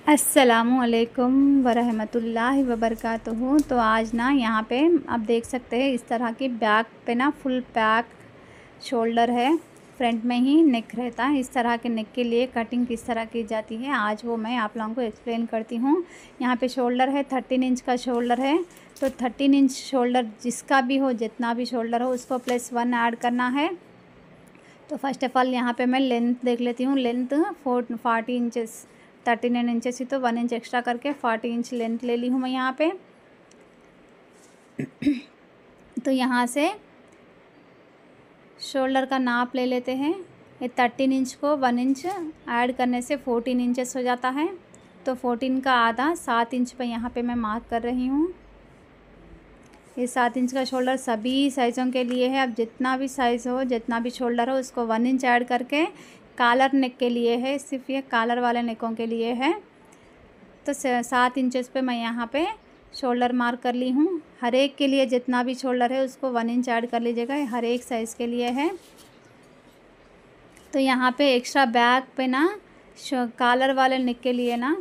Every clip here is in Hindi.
अस्सलामुअलैकुम वरहमतुल्लाहि वबरकातुहू। तो आज ना यहाँ पे आप देख सकते हैं इस तरह की बैक पे ना फुल पैक शोल्डर है, फ्रंट में ही नेक रहता है। इस तरह के नेक के लिए कटिंग किस तरह की जाती है आज वो मैं आप लोगों को एक्सप्लेन करती हूँ। यहाँ पे शोल्डर है 13 इंच का शोल्डर है। तो 13 इंच शोल्डर जिसका भी हो, जितना भी शोल्डर हो उसको +1 ऐड करना है। तो फर्स्ट ऑफ़ ऑल यहाँ पे मैं लेंथ देख लेती हूँ। लेंथ 40 इंचेस, 39 इंचेस ही तो 1 इंच एक्स्ट्रा करके 40 इंच लेंथ ले ली हूँ मैं यहाँ पे। तो यहाँ से शोल्डर का नाप ले लेते हैं। ये 13 इंच को 1 इंच ऐड करने से 14 इंचेस हो जाता है। तो 14 का आधा 7 इंच पे यहाँ पे मैं मार्क कर रही हूँ। ये 7 इंच का शोल्डर सभी साइज़ों के लिए है। अब जितना भी साइज़ हो, जितना भी शोल्डर हो, उसको 1 इंच ऐड करके कॉलर नेक के लिए है, सिर्फ ये कॉलर वाले नेकों के लिए है। तो 7 इंचेस पे मैं यहाँ पे शोल्डर मार्क कर ली हूँ। हर एक के लिए जितना भी शोल्डर है उसको 1 इंच ऐड कर लीजिएगा, हर एक साइज़ के लिए है। तो यहाँ पे एक्स्ट्रा बैक पे ना कॉलर वाले नेक के लिए ना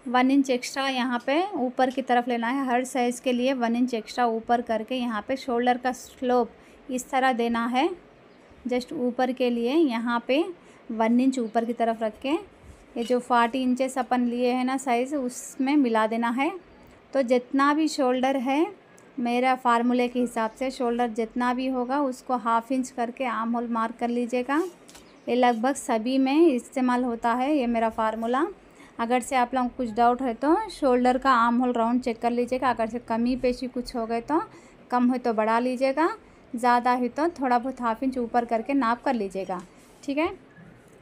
1 इंच एक्स्ट्रा यहाँ पे ऊपर की तरफ लेना है। हर साइज़ के लिए 1 इंच एक्स्ट्रा ऊपर करके यहाँ पे शोल्डर का स्लोप इस तरह देना है। जस्ट ऊपर के लिए यहाँ पे 1 इंच ऊपर की तरफ रख के ये जो 40 इंचेस अपन लिए हैं ना साइज़, उसमें मिला देना है। तो जितना भी शोल्डर है, मेरा फार्मूले के हिसाब से शोल्डर जितना भी होगा उसको ½ इंच करके आर्म होल मार्क कर लीजिएगा। ये लगभग सभी में इस्तेमाल होता है ये मेरा फार्मूला। अगर से आप लोगों को कुछ डाउट है तो शोल्डर का आर्म होल राउंड चेक कर लीजिएगा। अगर से कमी पेशी कुछ हो गए तो कम हो तो बढ़ा लीजिएगा, ज़्यादा है तो थोड़ा बहुत ½ इंच ऊपर करके नाप कर लीजिएगा, ठीक है।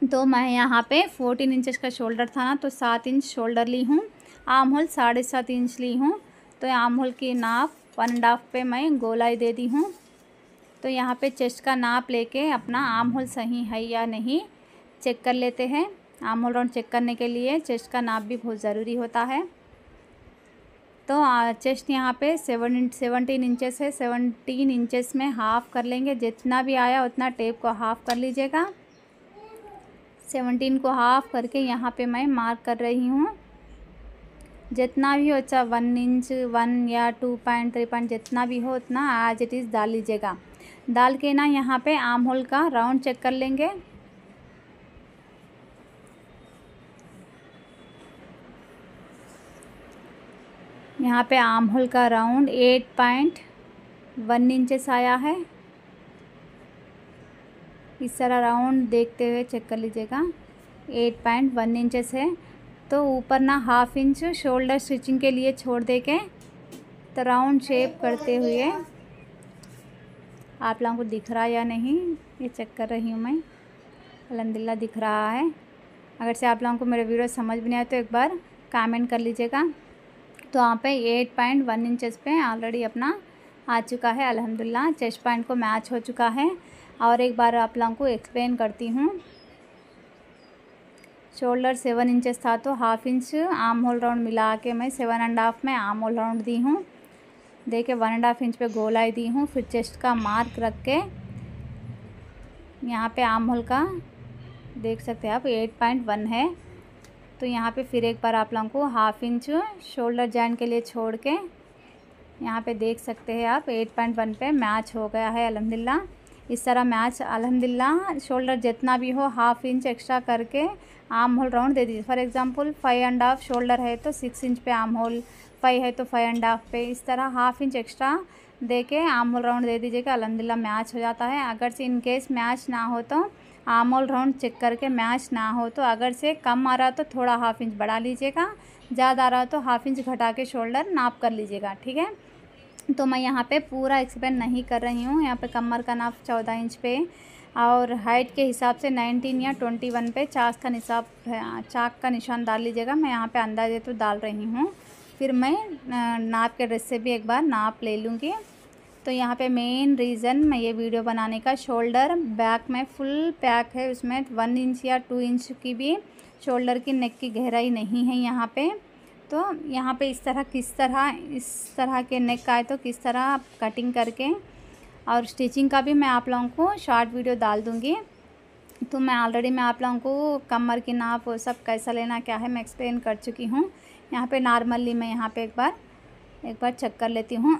तो मैं यहाँ पे 14 इंचेस का शोल्डर था ना, तो 7 इंच शोल्डर ली हूँ। आर्म होल 7.5 इंच ली हूँ। तो आर्म होल की नाप 1.5 पे मैं गोलाई दे दी हूँ। तो यहाँ पे चेस्ट का नाप लेके अपना आर्म होल सही है या नहीं चेक कर लेते हैं। आर्म होल राउंड चेक करने के लिए चेस्ट का नाप भी बहुत ज़रूरी होता है। तो चेस्ट यहाँ पे 17 इंचेस है। 17 इंचेस में हाफ़ कर लेंगे, जितना भी आया उतना टेप को हाफ़ कर लीजिएगा। 17 को हाफ़ करके यहाँ पे मैं मार्क कर रही हूँ। जितना भी हो, अच्छा 1 इंच 1 या 2 पॉइंट 3 पॉइंट जितना भी हो उतना एज इट इज़ डाल लीजिएगा। डाल के ना यहाँ पे आर्म होल का राउंड चेक कर लेंगे। यहाँ पे आर्म होल का राउंड 8.1 इंचेस आया है। इस तरह राउंड देखते हुए चेक कर लीजिएगा। 8.1 इंचेस है। तो ऊपर ना ½ इंच शोल्डर स्टिचिंग के लिए छोड़ दे के तो राउंड शेप करते हुए, आप लोगों को दिख रहा या नहीं ये चेक कर रही हूँ मैं। अल्हम्दुलिल्लाह दिख रहा है। अगर से आप लोगों को मेरे वीडियो समझ में नहीं आए तो एक बार कमेंट कर लीजिएगा। तो यहाँ पे 8.1 इंचेस पे ऑलरेडी अपना आ चुका है अल्हम्दुलिल्लाह। चेस्ट पॉइंट को मैच हो चुका है। और एक बार आप लोगों को एक्सप्लेन करती हूँ। शोल्डर 7 इंचेस था तो ½ इंच आर्म होल राउंड मिला के मैं 7.5 में आर्म होल राउंड दी हूँ। देखिए 1.5 इंच पे गोलाई दी हूँ। फिर चेस्ट का मार्क रख के यहाँ पे आर्म होल का देख सकते हैं आप 8.1 है। तो यहाँ पे फिर एक बार आप लोगों को ½ इंच शोल्डर जॉइंट के लिए छोड़ के यहाँ पे देख सकते हैं आप 8.1 पे मैच हो गया है अल्हम्दुलिल्लाह। इस तरह मैच अल्हम्दुलिल्लाह। शोल्डर जितना भी हो ½ इंच एक्स्ट्रा करके आर्म होल राउंड दे दीजिए। फॉर एग्जांपल 5.5 शोल्डर है तो 6 इंच पे आर्म होल, 5 है तो 5.5 पे, इस तरह ½ इंच एक्स्ट्रा दे के आर्म होल राउंड दे दीजिएगा। अल्हम्दुलिल्लाह मैच हो जाता है। अगर से इन केस मैच ना हो तो आर्म होल राउंड चेक करके मैच ना हो तो अगर से कम आ रहा तो थोड़ा ½ इंच बढ़ा लीजिएगा, ज़्यादा आ रहा तो ½ इंच घटा के शोल्डर नाप कर लीजिएगा, ठीक है। तो मैं यहाँ पे पूरा एक्सप्लेन नहीं कर रही हूँ। यहाँ पे कमर का नाप 14 इंच पे और हाइट के हिसाब से 19 या 21 पे चाक का निशान डाल लीजिएगा। मैं यहाँ पे अंदाजे तो डाल रही हूँ, फिर मैं नाप के ड्रेस से भी एक बार नाप ले लूँगी। तो यहाँ पे मेन रीज़न मैं ये वीडियो बनाने का, शोल्डर बैक में फुल पैक है, उसमें 1 इंच या 2 इंच की भी शोल्डर की नेक की गहराई नहीं है यहाँ पे। तो यहाँ पे इस तरह के नेक आए तो किस तरह आप कटिंग करके, और स्टिचिंग का भी मैं आप लोगों को शॉर्ट वीडियो डाल दूँगी। तो मैं आप लोगों को कमर की नाप वो सब कैसा लेना क्या है मैं एक्सप्लेन कर चुकी हूँ। यहाँ पे नॉर्मली मैं यहाँ पे एक बार चेक कर लेती हूँ।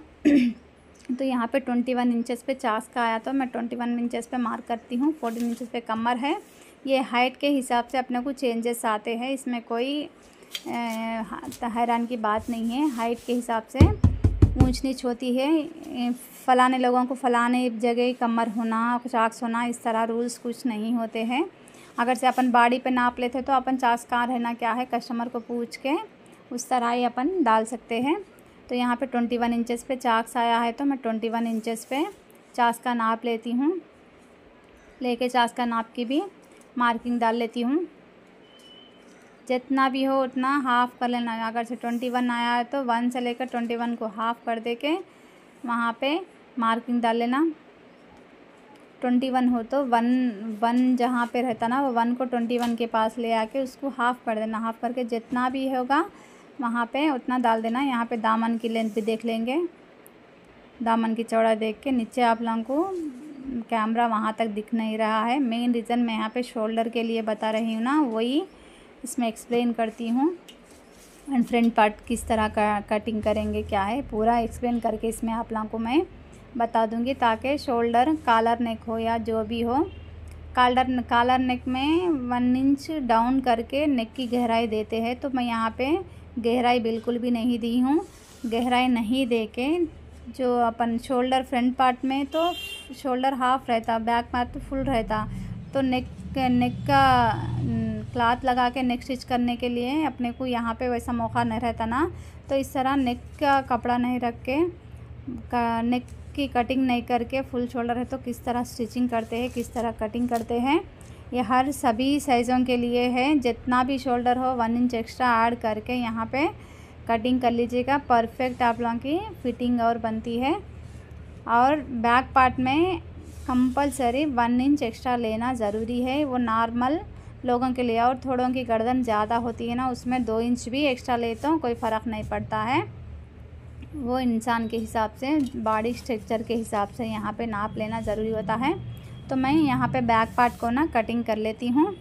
तो यहाँ पे 21 इंचेस पे चास का आया, तो मैं 21 इंचेस पे मार्क करती हूँ। 14 इंचेस पे कमर है। ये हाइट के हिसाब से अपने को चेंजेस आते हैं, इसमें कोई हैरान की बात नहीं है। हाइट के हिसाब से ऊंच नीच होती है। फलाने लोगों को फलाने जगह कमर होना, चाक्स होना, इस तरह रूल्स कुछ नहीं होते हैं। अगर से अपन बॉडी पे नाप लेते तो अपन चाक्स कहाँ रहना क्या है कस्टमर को पूछ के उस तरह ही अपन डाल सकते हैं। तो यहाँ पे 21 इंचेस पे चाक्स आया है, तो मैं 21 इंचेस पे चाक्स का नाप लेती हूँ। लेके चाक्स का नाप की भी मार्किंग डाल लेती हूँ। जितना भी हो उतना हाफ़ कर लेना। अगर से 21 आया है तो 1 से लेकर 21 को हाफ़ कर दे के वहाँ पे मार्किंग डाल लेना। 21 हो तो 1 जहाँ पे रहता ना वो 1 को 21 के पास ले आके उसको हाफ़ कर देना। हाफ़ करके जितना भी होगा वहाँ पे उतना डाल देना। यहाँ पे दामन की लेंथ भी देख लेंगे, दामन की चौड़ा देख के। नीचे आप लोगों को कैमरा वहाँ तक दिख नहीं रहा है। मेन रीज़न मैं यहाँ पे शोल्डर के लिए बता रही हूँ ना, वही इसमें एक्सप्लेन करती हूँ। एंड फ्रंट पार्ट किस तरह का कटिंग करेंगे क्या है पूरा एक्सप्लेन करके इसमें आप लोगों को मैं बता दूँगी, ताकि शोल्डर कॉलर नेक हो या जो भी हो, कॉलर नेक में 1 इंच डाउन करके नेक की गहराई देते हैं। तो मैं यहाँ पे गहराई बिल्कुल भी नहीं दी हूँ। गहराई नहीं दे के जो अपन शोल्डर फ्रंट पार्ट में तो शोल्डर हाफ रहता, बैक पार्ट तो फुल रहता। तो नेक का क्लॉथ लगा के नेक स्टिच करने के लिए अपने को यहाँ पे वैसा मौका नहीं रहता ना, तो इस तरह नेक का कपड़ा नहीं रख के नेक की कटिंग नहीं करके फुल शोल्डर है तो किस तरह स्टिचिंग करते हैं, किस तरह कटिंग करते हैं, ये हर सभी साइज़ों के लिए है। जितना भी शोल्डर हो 1 इंच एक्स्ट्रा ऐड करके यहाँ पे कटिंग कर लीजिएगा। परफेक्ट आप लोगों की फिटिंग और बनती है। और बैक पार्ट में कंपलसरी 1 इंच एक्स्ट्रा लेना ज़रूरी है, वो नॉर्मल लोगों के लिए। और थोड़ों की गर्दन ज़्यादा होती है ना, उसमें 2 इंच भी एक्स्ट्रा लेते हो कोई फ़र्क नहीं पड़ता है। वो इंसान के हिसाब से, बॉडी स्ट्रक्चर के हिसाब से यहाँ पे नाप लेना ज़रूरी होता है। तो मैं यहाँ पे बैक पार्ट को ना कटिंग कर लेती हूँ।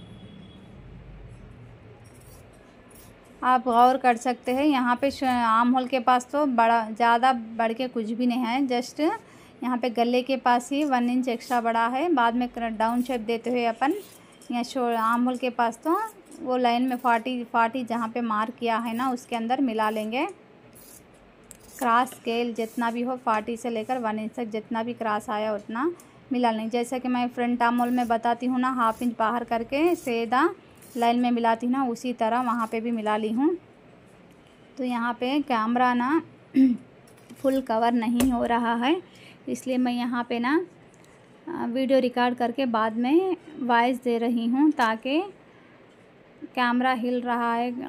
आप गौर कर सकते हैं यहाँ पे आर्म होल के पास तो ज़्यादा बढ़ के कुछ भी नहीं है, जस्ट यहाँ पे गले के पास ही 1 इंच एक्स्ट्रा बड़ा है। बाद में डाउन शेप देते हुए अपन यहाँ आर्म होल के पास तो वो लाइन में 40 जहाँ पे मार्क किया है ना उसके अंदर मिला लेंगे। क्रॉस स्केल जितना भी हो 40 से लेकर 1 इंच तक जितना भी क्रॉस आया उतना मिला लेंगे। जैसे कि मैं फ्रंट आर्म होल में बताती हूँ ना, 1/2 इंच बाहर करके सीधा लाइन में मिलाती हूँ ना, उसी तरह वहाँ पे भी मिला ली हूँ। तो यहाँ पे कैमरा ना फुल कवर नहीं हो रहा है, इसलिए मैं यहाँ पे ना वीडियो रिकॉर्ड करके बाद में वॉइस दे रही हूँ, ताकि कैमरा हिल रहा है,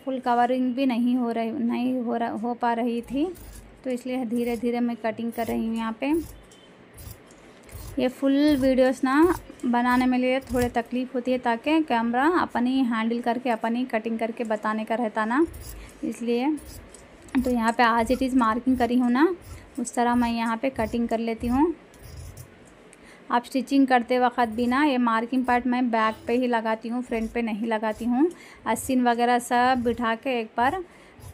फुल कवरिंग भी नहीं हो पा रही थी, तो इसलिए धीरे धीरे मैं कटिंग कर रही हूँ। यहाँ पे ये फुल वीडियोस ना बनाने में लिए थोड़े तकलीफ़ होती है, ताकि कैमरा अपन ही हैंडल करके अपन ही कटिंग करके बताने का रहता ना, इसलिए। तो यहाँ पे आज इट इज़ मार्किंग करी हूँ ना, उस तरह मैं यहाँ पे कटिंग कर लेती हूँ। आप स्टिचिंग करते वक्त भी ना ये मार्किंग पार्ट मैं बैक पे ही लगाती हूँ, फ्रंट पे नहीं लगाती हूँ। आस्तीन वगैरह सब बिठा के एक बार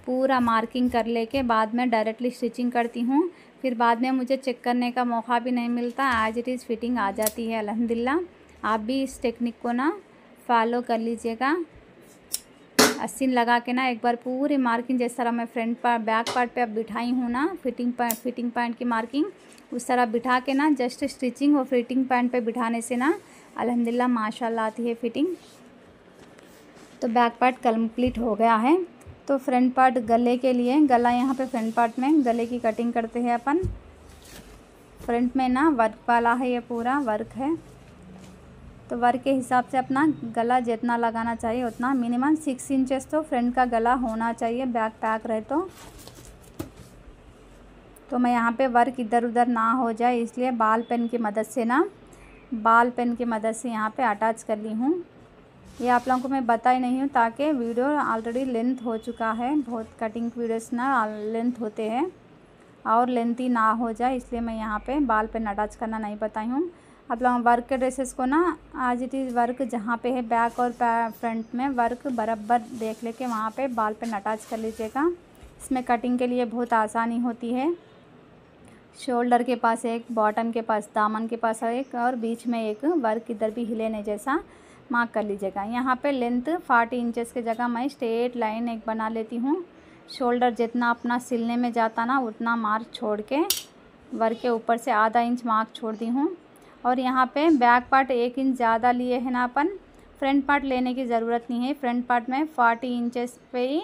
पूरा मार्किंग कर लेके बाद में डायरेक्टली स्टिचिंग करती हूँ। फिर बाद में मुझे चेक करने का मौका भी नहीं मिलता, एज इट इज़ फिटिंग आ जाती है अल्हम्दुलिल्लाह। आप भी इस टेक्निक को ना फॉलो कर लीजिएगा। आस्तीन लगा के ना एक बार पूरी मार्किंग जिस तरह मैं फ्रंट पार्ट बैक पार्ट पे अब बिठाई हूँ ना, फिटिंग पॉइंट की मार्किंग उस तरह बिठा के ना जस्ट स्टिचिंग और फिटिंग पॉइंट पे बिठाने से ना अल्हम्दुलिल्लाह माशाल्लाह आती है फिटिंग। तो बैक पार्ट कंप्लीट हो गया है। तो फ्रंट पार्ट गले के लिए, गला यहाँ पे फ्रंट पार्ट में गले की कटिंग करते हैं अपन। फ्रंट में ना वर्क वाला है, ये पूरा वर्क है, तो वर्क के हिसाब से अपना गला जितना लगाना चाहिए उतना, मिनिमम 6 इंचेस तो फ्रंट का गला होना चाहिए बैक पैक रहे तो मैं यहाँ पे वर्क इधर उधर ना हो जाए इसलिए बाल पेन की मदद से यहाँ पे अटैच कर ली हूँ। ये आप लोगों को मैं बता ही नहीं हूँ, ताकि वीडियो ऑलरेडी लेंथ हो चुका है, बहुत कटिंग वीडियोस ना लेंथ होते हैं और लेंथी ना हो जाए, इसलिए मैं यहाँ पे बाल पेन अटैच करना नहीं बताई हूँ। आप लोग वर्क के ड्रेसेस को ना आज इट इज़ वर्क जहाँ पे है बैक और फ्रंट में वर्क बराबर देख लेके वहाँ पे बाल पे अटैच कर लीजिएगा। इसमें कटिंग के लिए बहुत आसानी होती है। शोल्डर के पास एक, बॉटम के पास, दामन के पास एक और बीच में एक, वर्क इधर भी हिले नहीं जैसा मार्क कर लीजिएगा। यहाँ पे लेंथ 40 इंचेस की जगह मैं स्ट्रेट लाइन एक बना लेती हूँ। शोल्डर जितना अपना सिलने में जाता ना उतना मार्क छोड़ के वर्क के ऊपर से आधा इंच मार्क छोड़ दी हूँ। और यहाँ पे बैक पार्ट 1 इंच ज़्यादा लिए है ना अपन, फ्रंट पार्ट लेने की ज़रूरत नहीं है। फ्रंट पार्ट में 40 इंचेस पे ही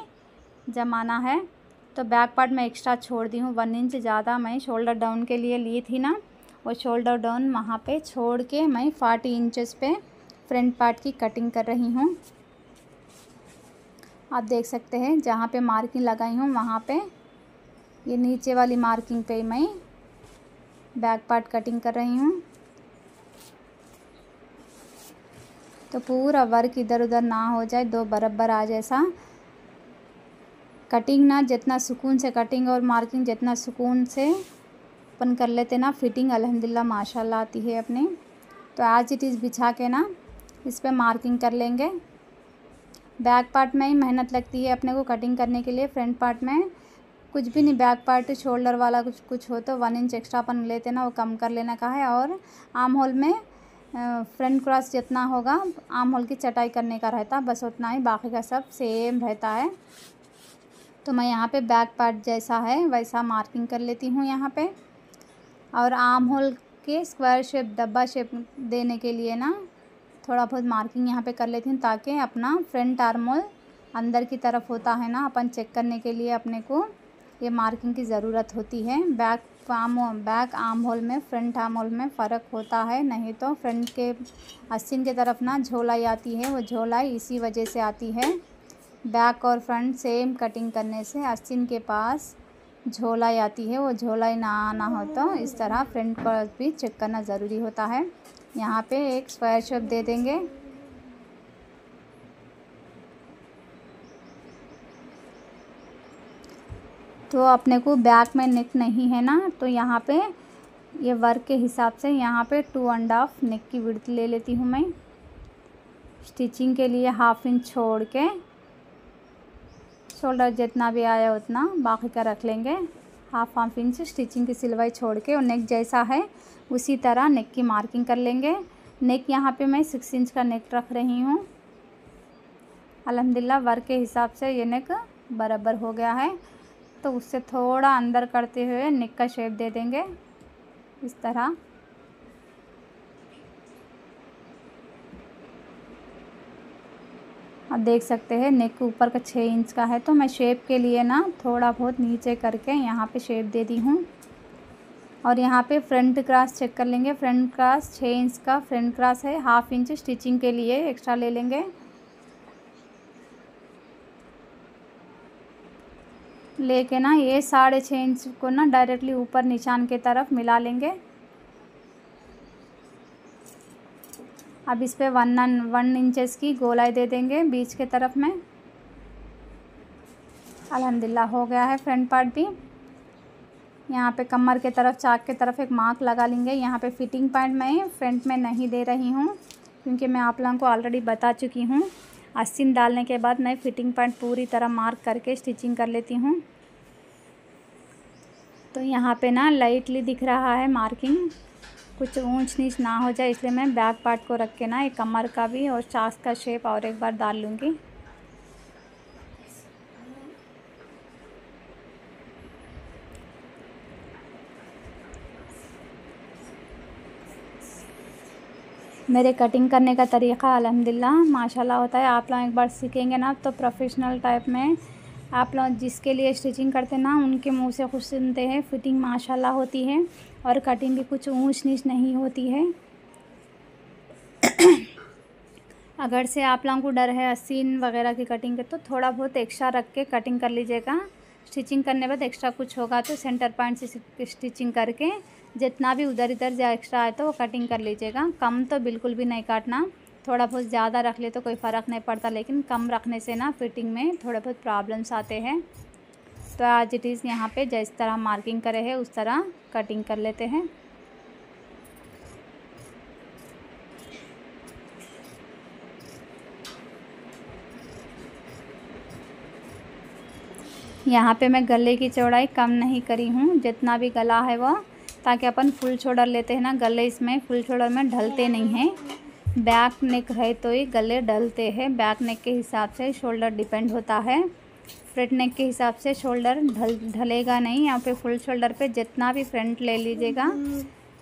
जमाना है, तो बैक पार्ट में एक्स्ट्रा छोड़ दी हूँ। 1 इंच ज़्यादा मैं शोल्डर डाउन के लिए ली थी ना, वो शोल्डर डाउन वहाँ पे छोड़ के मैं 40 इंचेस पे फ्रंट पार्ट की कटिंग कर रही हूँ। आप देख सकते हैं जहाँ पे मार्किंग लगाई हूँ वहाँ पे ये नीचे वाली मार्किंग पे मैं बैक पार्ट कटिंग कर रही हूँ। तो पूरा वर्क इधर उधर ना हो जाए, दो बराबर आ जैसा कटिंग ना, जितना सुकून से कटिंग और मार्किंग जितना सुकून से अपन कर लेते ना, फिटिंग अल्हम्दुलिल्लाह माशाल्लाह आती है अपने। तो आज इट इज़ बिछा के ना इस पे मार्किंग कर लेंगे। बैक पार्ट में ही मेहनत लगती है अपने को कटिंग करने के लिए। फ्रंट पार्ट में कुछ भी नहीं, बैक पार्ट शोल्डर वाला कुछ हो तो 1 इंच एक्स्ट्रा अपन लेते ना, वो कम कर लेना का है। और आर्म होल में फ्रंट क्रॉस जितना होगा आर्म होल की चटाई करने का रहता, बस उतना ही, बाकी का सब सेम रहता है। तो मैं यहाँ पे बैक पार्ट जैसा है वैसा मार्किंग कर लेती हूँ यहाँ पे। और आर्म होल के स्क्वायर शेप, डब्बा शेप देने के लिए ना थोड़ा बहुत मार्किंग यहाँ पे कर लेती हूँ, ताकि अपना फ्रंट आर्म होल अंदर की तरफ होता है ना, अपन चेक करने के लिए अपने को ये मार्किंग की ज़रूरत होती है। बैक आर्म होल में फ्रंट आर्म होल में फ़र्क होता है, नहीं तो फ्रंट के आस्तीन की तरफ ना झोलाई आती है, वो झोलाई इसी वजह से आती है। बैक और फ्रंट सेम कटिंग करने से आस्तीन के पास झोलाई आती है, वो झोलाई ना आना हो तो इस तरह फ्रंट पर भी चेक करना ज़रूरी होता है। यहाँ पे एक स्क्वायर शेप दे देंगे। तो अपने को बैक में नेक नहीं है ना, तो यहाँ पे ये वर्क के हिसाब से यहाँ पे 2.5 नेक की विड्थ ले लेती हूँ मैं। स्टिचिंग के लिए 1/2 इंच छोड़ के शोल्डर जितना भी आया उतना बाकी का रख लेंगे। 1/2 इंच स्टिचिंग की सिलवाई छोड़ के, और नेक जैसा है उसी तरह नेक की मार्किंग कर लेंगे। नेक यहाँ पे मैं 6 इंच का नेक रख रही हूँ। अल्हम्दुलिल्लाह वर्क के हिसाब से ये नेक बराबर हो गया है, तो उससे थोड़ा अंदर करते हुए नेक का शेप दे देंगे इस तरह। आप देख सकते हैं नेक के ऊपर का 6 इंच का है, तो मैं शेप के लिए ना थोड़ा बहुत नीचे करके यहाँ पे शेप दे दी हूँ। और यहाँ पे फ्रंट क्रॉस चेक कर लेंगे। फ्रंट क्रॉस 6 इंच का फ्रंट क्रॉस है, 1/2 इंच स्टिचिंग के लिए एक्स्ट्रा ले लेंगे। लेके ना ये 6.5 इंच को ना डायरेक्टली ऊपर निशान के तरफ मिला लेंगे। अब इस पे 1 इंचेस की गोलाई दे देंगे बीच के तरफ में। अल्हम्दुलिल्लाह हो गया है फ्रंट पार्ट भी। यहाँ पे कमर के तरफ, चाक के तरफ एक मार्क लगा लेंगे। यहाँ पे फिटिंग पॉइंट मैं फ्रंट में नहीं दे रही हूँ, क्योंकि मैं आप लोगों को ऑलरेडी बता चुकी हूँ। आस्तीन डालने के बाद मैं फिटिंग पॉइंट पूरी तरह मार्क करके स्टिचिंग कर लेती हूँ। तो यहाँ पे ना लाइटली दिख रहा है मार्किंग, कुछ ऊंच नीच ना हो जाए, इसलिए मैं बैक पार्ट को रख के ना एक कमर का भी और चाक का शेप और एक बार डाल लूँगी। मेरे कटिंग करने का तरीक़ा अल्हम्दुलिल्लाह माशाल्लाह होता है। आप लोग एक बार सीखेंगे ना तो प्रोफेशनल टाइप में, आप लोग जिसके लिए स्टिचिंग करते हैं ना उनके मुंह से खुद सुनते हैं, फिटिंग माशाल्लाह होती है और कटिंग भी कुछ ऊंच नीच नहीं होती है। अगर से आप लोगों को डर है आस्तीन वगैरह की कटिंग के, तो थोड़ा बहुत एक्स्ट्रा रख के कटिंग कर लीजिएगा। स्टिचिंग करने बाद एक्स्ट्रा कुछ होगा तो सेंटर पॉइंट से स्टिचिंग करके जितना भी उधर इधर जो एक्स्ट्रा आए तो वो कटिंग कर लीजिएगा। कम तो बिल्कुल भी नहीं काटना, थोड़ा बहुत ज़्यादा रख ले तो कोई फ़र्क नहीं पड़ता, लेकिन कम रखने से ना फिटिंग में थोड़े बहुत प्रॉब्लम्स आते हैं। तो आज इट इज़ यहाँ पे जिस तरह मार्किंग करे है उस तरह कटिंग कर लेते हैं। यहाँ पे मैं गले की चौड़ाई कम नहीं करी हूँ, जितना भी गला है वो, ताकि अपन फुल शोल्डर लेते हैं ना, गले इसमें फुल शोल्डर में ढलते नहीं हैं। बैक नेक है तो ही गले ढलते हैं, बैक नेक के हिसाब से शोल्डर डिपेंड होता है। फ्रंट नेक के हिसाब से शोल्डर ढलेगा नहीं। यहाँ पे फुल शोल्डर पे जितना भी फ्रंट ले लीजिएगा,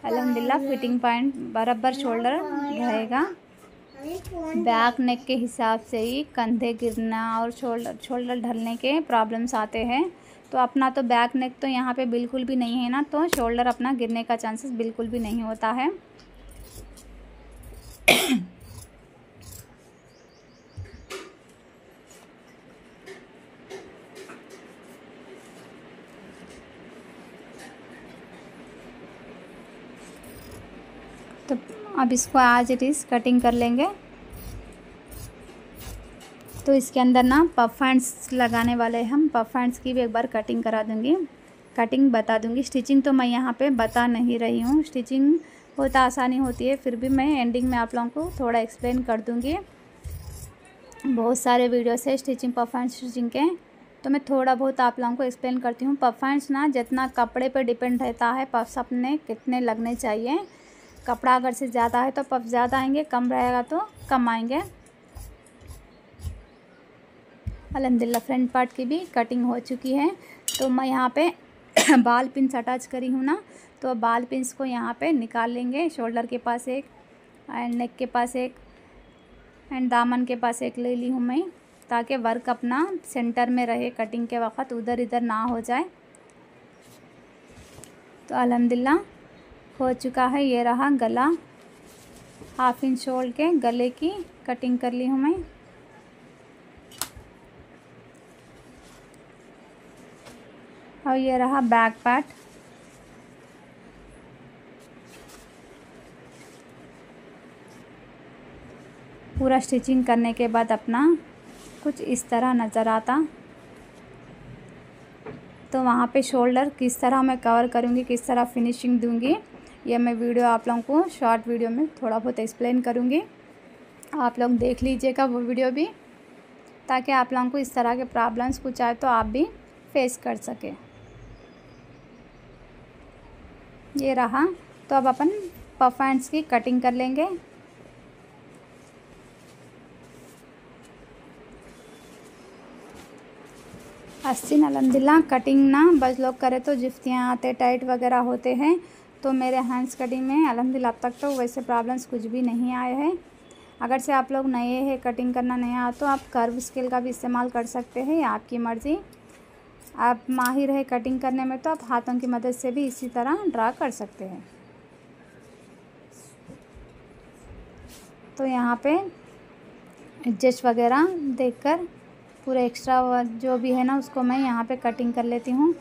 अल्हम्दुलिल्लाह फिटिंग पॉइंट बराबर शोल्डर रहेगा। बैक नेक के हिसाब से ही कंधे गिरना और शोल्डर ढलने के प्रॉब्लम्स आते हैं। तो अपना तो बैक नेक तो यहाँ पे बिल्कुल भी नहीं है ना, तो शोल्डर अपना गिरने का चांसेस बिल्कुल भी नहीं होता है। तो अब इसको आज इट इज़ कटिंग कर लेंगे। तो इसके अंदर ना पफ हैंड्स लगाने वाले हैं हम, पफ हैंड्स की भी एक बार कटिंग करा दूंगी, कटिंग बता दूंगी। स्टिचिंग तो मैं यहाँ पे बता नहीं रही हूँ, स्टिचिंग होता आसानी होती है, फिर भी मैं एंडिंग में आप लोगों को थोड़ा एक्सप्लेन कर दूंगी। बहुत सारे वीडियोस है स्टिचिंग, पफ हैंड स्टिचिंग के, तो मैं थोड़ा बहुत आप लोगों को एक्सप्लेन करती हूँ। पफ हैंड्स ना जितना कपड़े पर डिपेंड रहता है, पफ्स अपने कितने लगने चाहिए। कपड़ा अगर से ज़्यादा है तो पफ ज़्यादा आएंगे, कम रहेगा तो कम आएंगे। अल्हम्दुलिल्लाह फ्रंट पार्ट की भी कटिंग हो चुकी है। तो मैं यहाँ पे बाल पिन्स अटैच करी हूँ ना, तो बाल पिन्स को यहाँ पे निकाल लेंगे। शोल्डर के पास एक एंड नेक के पास एक एंड दामन के पास एक ले ली हूँ मैं, ताकि वर्क अपना सेंटर में रहे, कटिंग के वक्त उधर इधर ना हो जाए। तो अल्हम्दुलिल्लाह हो चुका है। ये रहा गला, 1/2 इंच शोल्डर के गले की कटिंग कर ली हूँ मैं। और ये रहा बैक पार्ट। पूरा स्टिचिंग करने के बाद अपना कुछ इस तरह नज़र आता। तो वहाँ पे शोल्डर किस तरह मैं कवर करूँगी, किस तरह फिनिशिंग दूँगी, ये मैं वीडियो आप लोगों को शॉर्ट वीडियो में थोड़ा बहुत एक्सप्लेन करूँगी। आप लोग देख लीजिएगा वो वीडियो भी, ताकि आप लोगों को इस तरह के प्रॉब्लम्स कुछ आए तो आप भी फेस कर सकें। ये रहा। तो अब अपन पफ हैंड्स की कटिंग कर लेंगे। आस्तीन अल्हम्दुलिल्लाह कटिंग ना बस लोग करे तो जिफ्तियाँ आते, टाइट वगैरह होते हैं। तो मेरे हैंड्स कटिंग में अल्हम्दुलिल्लाह अब तक तो वैसे प्रॉब्लम्स कुछ भी नहीं आए हैं। अगर से आप लोग नए हैं, कटिंग करना नया आता, तो आप कर्व स्केल का भी इस्तेमाल कर सकते हैं, आपकी मर्ज़ी। आप माहिर है कटिंग करने में तो आप हाथों की मदद से भी इसी तरह ड्रा कर सकते हैं। तो यहाँ पे एडजस्ट वगैरह देखकर पूरा एक्स्ट्रा जो भी है ना, उसको मैं यहाँ पे कटिंग कर लेती हूँ।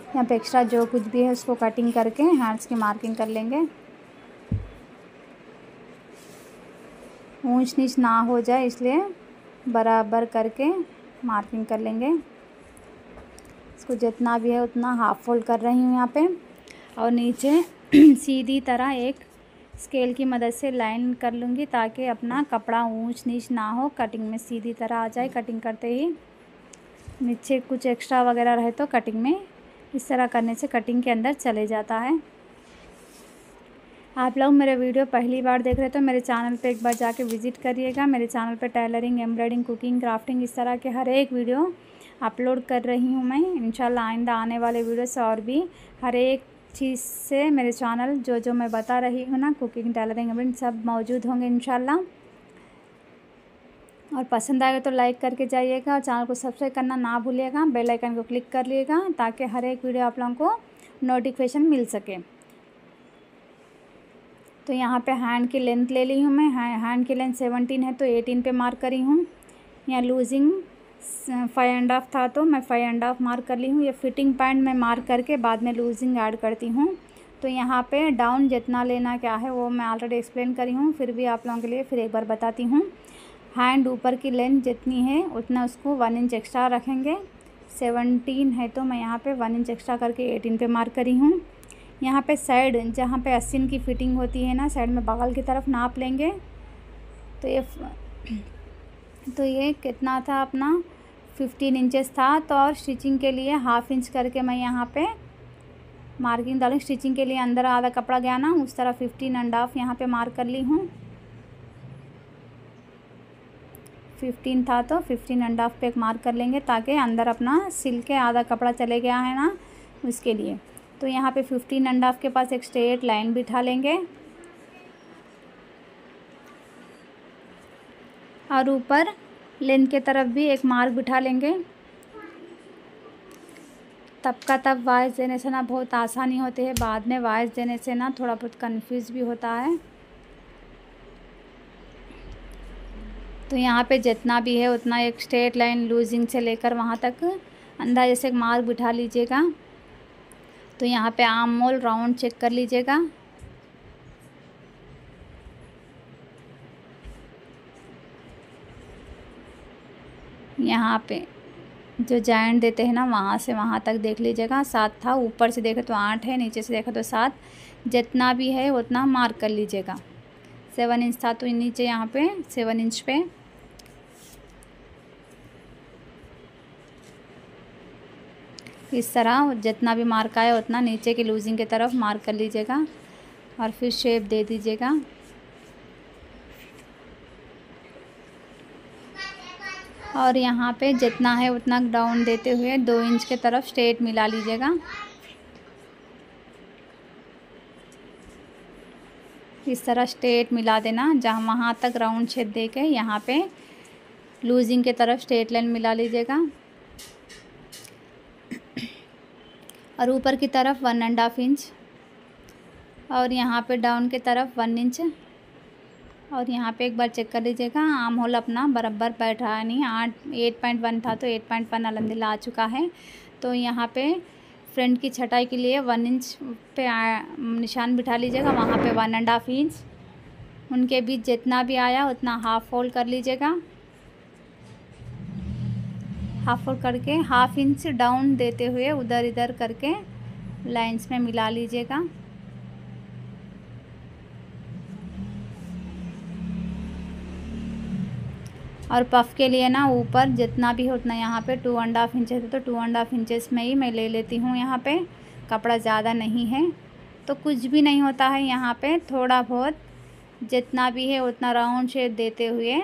यहाँ पे एक्स्ट्रा जो कुछ भी है उसको कटिंग करके हैंड्स की मार्किंग कर लेंगे। ऊंच नीच ना हो जाए, इसलिए बराबर करके मार्किंग कर लेंगे। इसको जितना भी है उतना हाफ फोल्ड कर रही हूँ यहाँ पे, और नीचे सीधी तरह एक स्केल की मदद से लाइन कर लूँगी, ताकि अपना कपड़ा ऊंच नीच ना हो, कटिंग में सीधी तरह आ जाए। कटिंग करते ही नीचे कुछ एक्स्ट्रा वगैरह रहे तो कटिंग में इस तरह करने से कटिंग के अंदर चले जाता है। आप लोग मेरे वीडियो पहली बार देख रहे तो मेरे चैनल पे एक बार जाके विज़िट करिएगा। मेरे चैनल पे टेलरिंग, एम्ब्रॉयडरिंग, कुकिंग, क्राफ्टिंग इस तरह के हर एक वीडियो अपलोड कर रही हूँ मैं। इंशाल्लाह आइंदा आने वाले वीडियो से और भी हर एक चीज़ से मेरे चैनल जो मैं बता रही हूँ ना, कुकिंग, टेलरिंग, एम्ब्रॉयडरिंग सब मौजूद होंगे इंशाल्लाह। और पसंद आएगा तो लाइक करके जाइएगा, और चैनल को सब्सक्राइब करना ना भूलिएगा। बेल आइकन को क्लिक कर लिएगा, ताकि हर एक वीडियो आप लोगों को नोटिफिकेशन मिल सके। तो यहाँ पे हैंड की लेंथ ले ली हूँ मैं। हैंड की लेंथ 17 है तो 18 पे मार्क करी हूँ। यहाँ लूजिंग 5.5 था तो मैं 5.5 मार्क कर ली हूँ। ये फिटिंग पॉइंट मैं मार्क करके बाद में लूजिंग ऐड करती हूँ। तो यहाँ पे डाउन जितना लेना क्या है वो मैं ऑलरेडी एक्सप्लेन करी हूँ, फिर भी आप लोगों के लिए फिर एक बार बताती हूँ। हैंड ऊपर की लेंथ जितनी है उतना उसको 1 इंच एक्स्ट्रा रखेंगे। 17 है तो मैं यहाँ पे 1 इंच एक्स्ट्रा करके 18 पे मार्क करी हूँ। यहाँ पे साइड जहाँ पे आस्तीन की फिटिंग होती है ना, साइड में बगल की तरफ नाप लेंगे। तो ये कितना था अपना 15 इंचेस था। तो और स्टिचिंग के लिए हाफ इंच करके मैं यहाँ पे मार्किंग डालूँ। स्टिचिंग के लिए अंदर आधा कपड़ा गया ना, उस तरह 15.5 यहाँ पे मार्क कर ली हूँ। 15 था तो 15.5 पे एक मार्क कर लेंगे, ताकि अंदर अपना सिल के आधा कपड़ा चले गया है ना, उसके लिए। तो यहाँ पे 15.5 के पास एक स्ट्रेट लाइन बिठा लेंगे और ऊपर लेंथ के तरफ भी एक मार्क बिठा लेंगे। तब का तब वाइज देने से ना बहुत आसानी होती है, बाद में वाइज देने से ना थोड़ा बहुत कंफ्यूज भी होता है। तो यहाँ पे जितना भी है उतना एक स्ट्रेट लाइन लूजिंग से लेकर वहाँ तक अंदाजे से एक मार्क बिठा लीजिएगा। तो यहाँ पे आर्म होल राउंड चेक कर लीजिएगा। यहाँ पे जो जॉइंट देते हैं ना, वहाँ से वहाँ तक देख लीजिएगा। 7 था, ऊपर से देखे तो 8 है, नीचे से देखा तो 7। जितना भी है उतना मार्क कर लीजिएगा। 7 इंच था तो नीचे यहाँ पे 7 इंच पे इस तरह जितना भी मार्क आया उतना नीचे की लूजिंग की तरफ मार्क कर लीजिएगा और फिर शेप दे दीजिएगा। और यहाँ पे जितना है उतना डाउन देते हुए 2 इंच के तरफ स्ट्रेट मिला लीजिएगा। इस तरह स्ट्रेट मिला देना, जहाँ वहाँ तक राउंड शेप दे के यहाँ पे लूजिंग के तरफ स्ट्रेट लाइन मिला लीजिएगा। और ऊपर की तरफ 1.5 इंच और यहाँ पे डाउन की तरफ 1 इंच। और यहाँ पे एक बार चेक कर लीजिएगा, आर्म होल अपना बराबर बैठ रहा है नहीं। 8.1 था तो 8.1 अल्हम्दुलिल्लाह आ चुका है। तो यहाँ पे फ्रंट की छटाई के लिए 1 इंच पे निशान बिठा लीजिएगा, वहाँ पे 1.5 इंच। उनके बीच जितना भी आया उतना हाफ फोल्ड कर लीजिएगा। हाफ फोल्ड करके हाफ इंच डाउन देते हुए उधर इधर करके लाइंस में मिला लीजिएगा। और पफ के लिए ना ऊपर जितना भी हो उतना यहाँ पे 2.5 इंचेस है तो 2.5 इंचेस में ही मैं ले लेती हूँ। यहाँ पे कपड़ा ज़्यादा नहीं है तो कुछ भी नहीं होता है। यहाँ पे थोड़ा बहुत जितना भी है उतना राउंड शेप देते हुए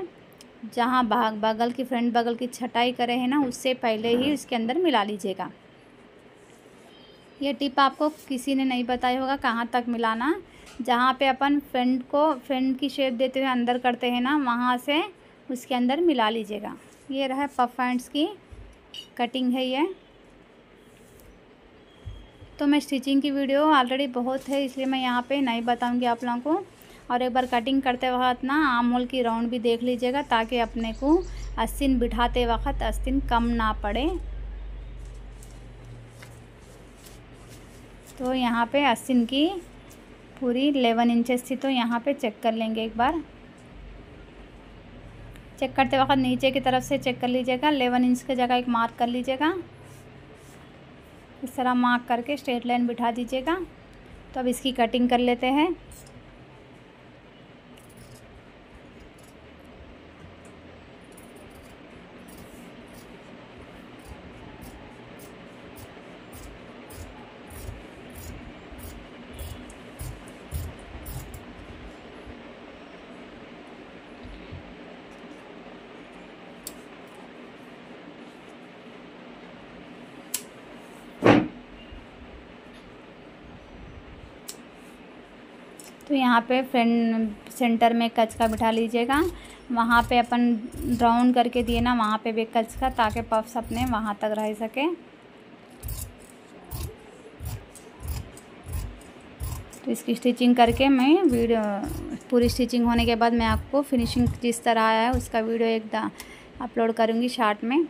जहाँ बगल की फ्रंट बगल की छटाई करे है ना, उससे पहले ही उसके अंदर मिला लीजिएगा। ये टिप आपको किसी ने नहीं बताया होगा कहाँ तक मिलाना। जहाँ पे अपन फ्रंट की शेप देते हुए अंदर करते हैं ना, वहाँ से उसके अंदर मिला लीजिएगा। ये रहा पफ हैंड्स की कटिंग है ये। तो मैं स्टिचिंग की वीडियो ऑलरेडी बहुत है, इसलिए मैं यहाँ पे नहीं बताऊँगी आप लोगों को। और एक बार कटिंग करते वक्त ना आर्म होल की राउंड भी देख लीजिएगा, ताकि अपने को आस्तीन बिठाते वक्त आस्तीन कम ना पड़े। तो यहाँ पे आस्तीन की पूरी 11 इंचेस थी, तो यहाँ पे चेक कर लेंगे एक बार। चेक करते वक्त नीचे की तरफ से चेक कर लीजिएगा। 11 इंच की जगह एक मार्क कर लीजिएगा। इस तरह मार्क करके स्ट्रेट लाइन बिठा दीजिएगा। तो अब इसकी कटिंग कर लेते हैं। तो यहाँ पे फ्रंट सेंटर में कच का बिठा लीजिएगा। वहाँ पे अपन राउंड करके दिए ना, वहाँ पे भी कच का, ताकि पफ्स अपने वहाँ तक रह सके। तो इसकी स्टिचिंग करके मैं वीडियो पूरी स्टिचिंग होने के बाद मैं आपको फिनिशिंग जिस तरह आया है उसका वीडियो एक अपलोड करूँगी शॉर्ट में।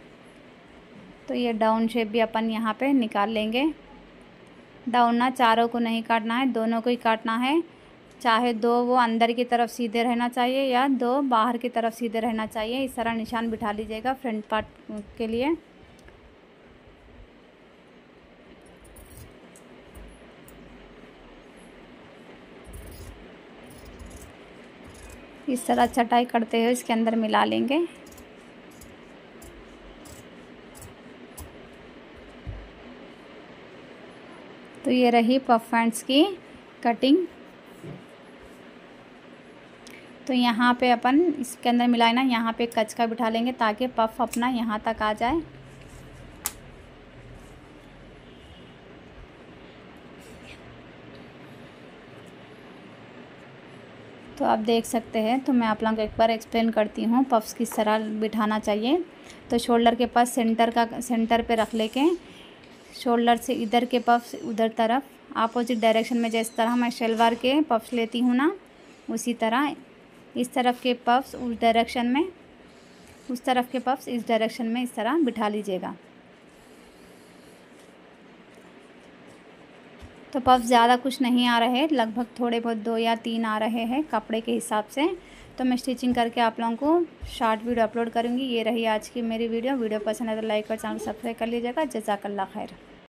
तो ये डाउन शेप भी अपन यहाँ पे निकाल लेंगे। डाउन ना चारों को नहीं काटना है, दोनों को ही काटना है। चाहे 2 वो अंदर की तरफ सीधे रहना चाहिए या 2 बाहर की तरफ सीधे रहना चाहिए। इस तरह निशान बिठा लीजिएगा फ्रंट पार्ट के लिए। इस तरह चटाई करते हुए इसके अंदर मिला लेंगे। तो ये रही पफ हैंड्स की कटिंग। तो यहाँ पे अपन इसके अंदर मिलाए ना, यहाँ पे कचका बिठा लेंगे ताकि पफ अपना यहाँ तक आ जाए। तो आप देख सकते हैं। तो मैं आप लोगों को एक बार एक्सप्लेन करती हूँ पफ्स किस तरह बिठाना चाहिए। तो शोल्डर के पास सेंटर पे रख लेके शोल्डर से इधर के पफ्स उधर तरफ अपोजिट डायरेक्शन में, जिस तरह मैं शलवार के पफ्स लेती हूँ ना, उसी तरह इस तरफ के पफ्स उस डायरेक्शन में, उस तरफ के पफ्स इस डायरेक्शन में इस तरह बिठा लीजिएगा। तो पफ ज़्यादा कुछ नहीं आ रहे, लगभग थोड़े बहुत 2 या 3 आ रहे हैं कपड़े के हिसाब से। तो मैं स्टिचिंग करके आप लोगों को शॉर्ट वीडियो अपलोड करूँगी। ये रही आज की मेरी वीडियो। वीडियो पसंद है तो लाइक और चैनल सब्सक्राइब कर लीजिएगा। जज़ाकल्लाह खैर।